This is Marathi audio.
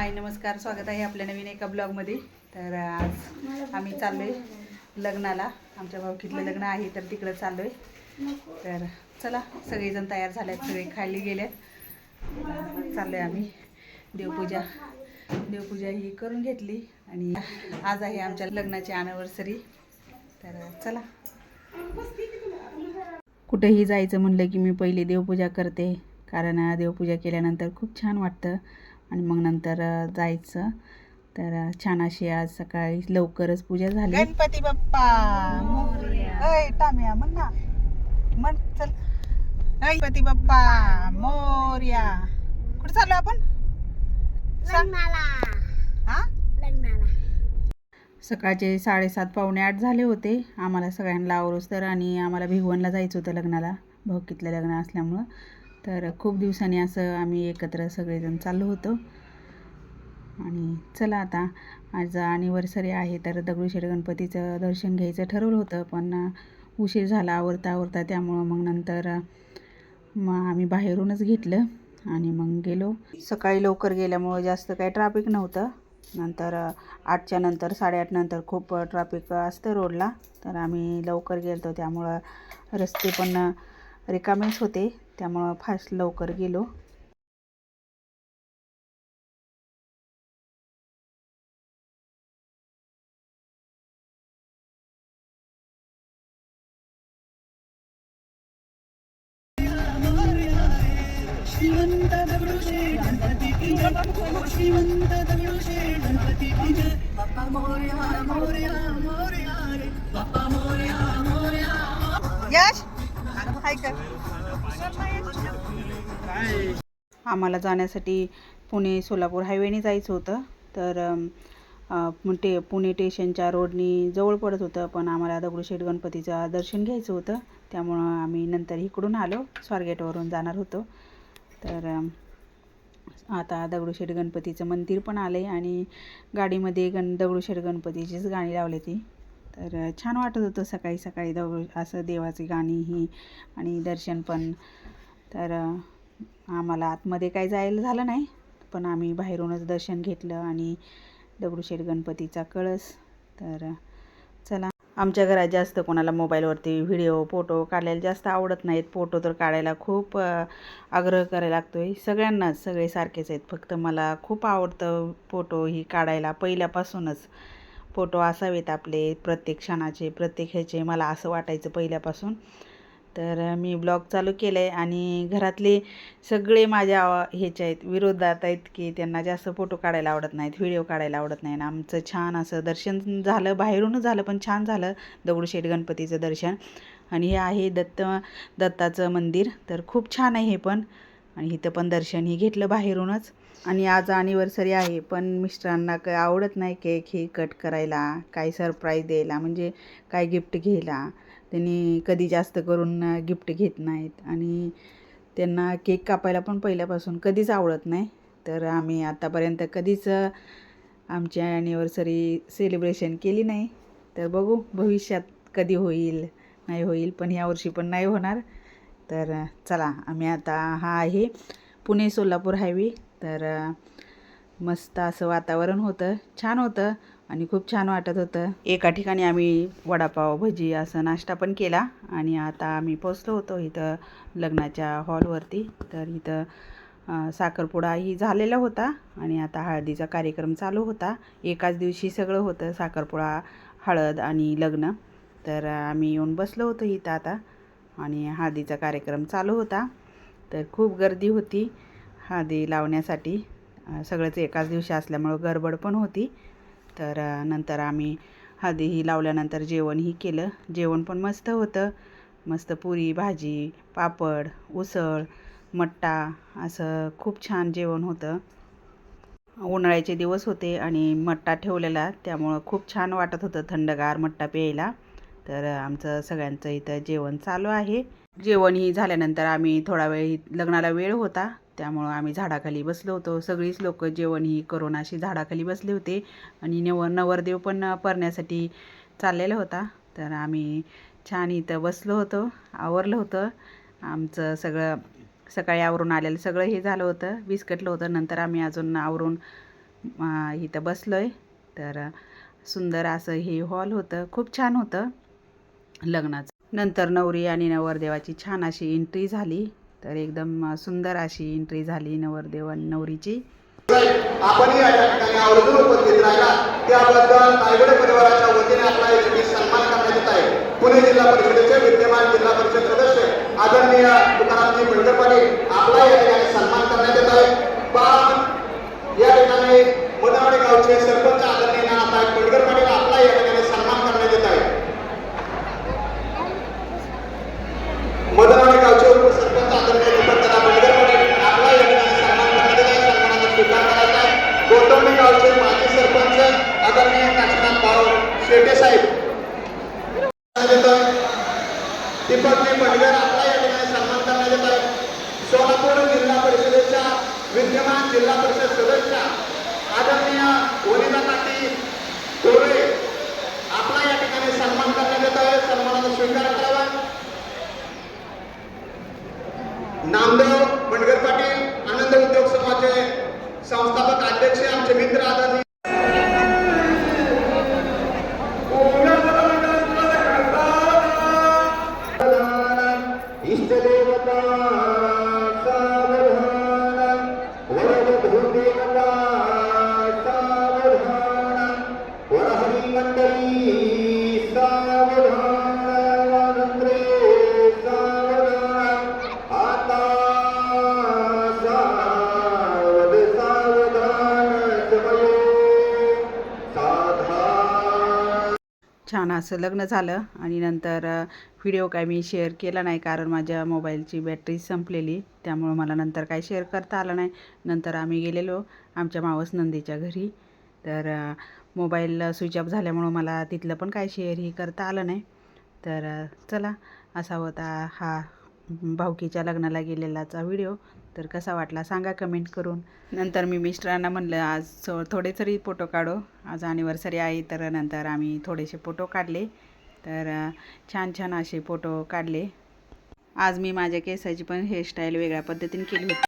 हाय नमस्कार, स्वागत आहे आपल्या नवीन एका ब्लॉगमध्ये. तर आज आम्ही चाललोय लग्नाला. आमच्या भाऊकीतलं लग्न आहे तर तिकडं चाललोय. तर चला, सगळेजण तयार झालेत, सगळे खाली गेलेत. चाललोय आम्ही. देवपूजा ही करून घेतली आणि आज आहे आमच्या लग्नाची ॲनिव्हर्सरी. तर चला, कुठेही जायचं म्हणलं की मी पहिले देवपूजा करते, कारण देवपूजा केल्यानंतर खूप छान वाटतं आणि मग नंतर जायचं. तर छान अशी आज सकाळी लवकरच पूजा झाली. गणपती बाप्पा मोरया, टाम्या म्हण ना, म्हण चल. गणपती बाप्पा मोरया. कुठे चाललो आपण? हा, सकाळचे 7:30 पावणे 8 झाले होते आम्हाला सगळ्यांना आवरूस तर. आणि आम्हाला भिगवणला जायचं होतं लग्नाला, भाऊकीतलं लग्न असल्यामुळं. तर खूप दिवसांनी असं आम्ही एकत्र सगळेजण चाललो होतो. आणि चला, आता आज ॲनिव्हर्सरी आहे तर दगडूशेठ गणपतीचं दर्शन घ्यायचं ठरवलं होतं, पण उशीर झाला आवरता. त्यामुळं मग नंतर मग आम्ही बाहेरूनच घेतलं आणि मग गेलो. सकाळी लवकर गेल्यामुळं जास्त काही ट्रॅफिक नव्हतं. नंतर 8च्या नंतर 8:30 नंतर खूप ट्रॅफिक असतं रोडला. तर आम्ही लवकर गेलो, त्यामुळं रस्ते पण रिकामेच होते, त्यामुळं फास्ट लवकर गेलो. यश, हाय कर. आम्हाला जाण्यासाठी पुणे सोलापूर हायवेने जायचं होतं. तर पुणे स्टेशनच्या रोडनी जवळ पडत होतं, पण आम्हाला दगडूशेठ गणपतीचं दर्शन घ्यायचं होतं, त्यामुळं आम्ही नंतर इकडून आलो, स्वारगेटवरून जाणार होतो. तर आता दगडूशेठ गणपतीचं मंदिर पण आलं आहे आणि गाडीमध्ये दगडूशेठ गणपतीचीच गाणी लावली ती. तर छान वाटत होतं सकाळी सकाळी असं देवाची गाणी ही आणि दर्शन पण. तर आम्हाला आतमध्ये काही जायला झालं नाही, पण आम्ही बाहेरूनच दर्शन घेतलं आणि दगडूशेठ गणपतीचा कळस. तर चला, आमच्या घरात जास्त कोणाला मोबाईलवरती व्हिडिओ फोटो काढायला जास्त आवडत नाहीत. फोटो तर काढायला खूप आग्रह करायला लागतो आहे सगळ्यांनाच, सगळे सारखेच आहेत. फक्त मला खूप आवडतं फोटो ही काढायला. पहिल्यापासूनच फोटो असावेत आपले, प्रत्येक क्षणाचे, प्रत्येक ह्याचे, मला असं वाटायचं पहिल्यापासून. तर मी ब्लॉग चालू केलं आहे आणि घरातले सगळे माझ्या ह्याच्या आहेत, विरोधात आहेत, की त्यांना जास्त फोटो काढायला आवडत नाहीत, व्हिडिओ काढायला आवडत नाही. आमचं छान असं दर्शन झालं, बाहेरूनच झालं पण छान झालं दगडूशेठ गणपतीचं दर्शन. आणि हे आहे दत्ताचं मंदिर, तर खूप छान आहे हे पण. आणि इथं पण दर्शन ही घेतलं बाहेरूनच. आणि आज ॲनिव्हर्सरी आहे, पण मिस्टरांना काही आवडत नाही केक ही कट करायला, काय सरप्राईज द्यायला, म्हणजे काय गिफ्ट घ्यायला. त्यांनी कधी जास्त करून गिफ्ट घेत नाहीत आणि त्यांना केक कापायला पण पहिल्यापासून कधीच आवडत नाही. तर आम्ही आतापर्यंत कधीच आमची ॲनिव्हर्सरी सेलिब्रेशन केली नाही. तर बघू भविष्यात कधी होईल, नाही होईल, पण यावर्षी पण नाही होणार. तर चला, आम्ही आता हा आहे पुणे सोलापूर हायवे. तर मस्त असं वातावरण होतं, छान होतं आणि खूप छान वाटत होतं. एका ठिकाणी आम्ही वडापाव भजी असं नाश्ता पण केला आणि आता आम्ही पोचलो होतो इथं लग्नाच्या हॉलवरती. तर इथं साखरपुडाही झालेला होता आणि आता हळदीचा कार्यक्रम चालू होता. एकाच दिवशी सगळं होतं, साखरपुडा, हळद आणि लग्न. तर आम्ही येऊन बसलो होतो इथं आता आणि हळदीचा कार्यक्रम चालू होता. तर खूप गर्दी होती हळदी लावण्यासाठी. सगळंच एकाच दिवशी असल्यामुळं गडबड पण होती. तर नंतर आम्ही हळदीही लावल्यानंतर जेवणही केलं. जेवण पण मस्त होतं, मस्त पुरी भाजी, पापड, उसळ, मट्टा, असं खूप छान जेवण होतं. उन्हाळ्याचे दिवस होते आणि मट्टा ठेवलेला, त्यामुळं खूप छान वाटत होतं थंडगार मट्टा प्यायला. तर आमचं सगळ्यांचं इथं जेवण चालू आहे. जेवणही झाल्यानंतर आम्ही थोडा वेळ, लग्नाला वेळ होता त्यामुळं आम्ही झाडाखाली बसलो होतो. सगळीच लोक जेवणही करून अशी झाडाखाली बसले होते आणि नवरदेव पण परण्यासाठी चाललेला होता. तर आम्ही छान इथं बसलो होतो, आवरलं होतं आमचं सगळं. सकाळी आवरून आलेलं सगळं हे झालं होतं, विस्कटलं होतं. नंतर आम्ही अजून आवरून इथं बसलो आहे. तर सुंदर असं हे हॉल होतं, खूप छान होतं लग्नाचं. नंतर नवरी आणि नवरदेवाची छान अशी एंट्री झाली. तर एकदम सुंदर अशी एंट्री झाली नवरदेव आणि नवरीची. आपण या ठिकाणी आवर्जून उपस्थित राहिला त्याबद्दल रायगड परिवाराच्या वतीने आपला यासाठी सन्मान करण्यात येत आहे. पुणे जिल्हा परिषदेचे विद्यमान जिल्हा परिषद सदस्य आदरणीय तुकारामजी बंडकर पाटील आपला या ठिकाणी सन्मान करण्यात येत आहे. पण या ठिकाणी मदनवाडी गावचे सरपंच आदरणीय नानासाहेब बंडकर पाटील आपला या ठिकाणी सन्मान करण्यात येत आहे. मदनवाडी गावचे उपसरपंच आदरणीय दीपकदादा बंडकर पाटील आपला या ठिकाणी सन्मान करण्यात येत आहे. सन्मानाचा स्वीकार करायचा आहे. गौतमी गावचे माजी सरपंच आदरणीय काशीनाथ भाऊ शेटे साहेब दीपकजी बंडकर आपला या ठिकाणी सन्मान करण्यात येत आहे. सोलापूर जिल्हा परिषदेच्या विद्यमान जिल्हा परिषद सदस्य आदरणीय वनिता काठी तोरे आपला या ठिकाणी सन्मान करण्यात येत आहे. सन्मानाचा स्वीकार करावा. नामदेव बंडकर पाटील आनंद उद्योग समाजाचे संस्थापक अध्यक्ष आमचे मित्र आदरणीय इष्टदेवता सावधान वरदभूदेवता सावधान वरहरी मंडळी सावधान वानंद्रे सावधान आता सावधान समयो साधा. छान असं लग्न झालं. आणि नंतर व्हिडिओ काय मी शेअर केला नाही, कारण माझ्या मोबाईलची बॅटरी संपलेली, त्यामुळं मला नंतर काय शेअर करता आलं नाही. नंतर आम्ही गेलेलो आमच्या मावस नंदीच्या घरी. तर मोबाईल स्विच ऑफ झाल्यामुळं मला तिथलं पण काय शेअरही करता आलं नाही. तर चला, असा होता हा भाऊकीच्या लग्नाला गेलेलाचा व्हिडिओ. तर कसा वाटला सांगा कमेंट करून. नंतर मी मिस्टरांना म्हणलं आज थोडे तरी फोटो काढू, आज ॲनिव्हर्सरी आहे. तर नंतर आम्ही थोडेसे फोटो काढले. तर छान छान असे फोटो काढले. आज मी माझ्या केसाची पण हेअरस्टाईल वेगळ्या पद्धतीने केली होती.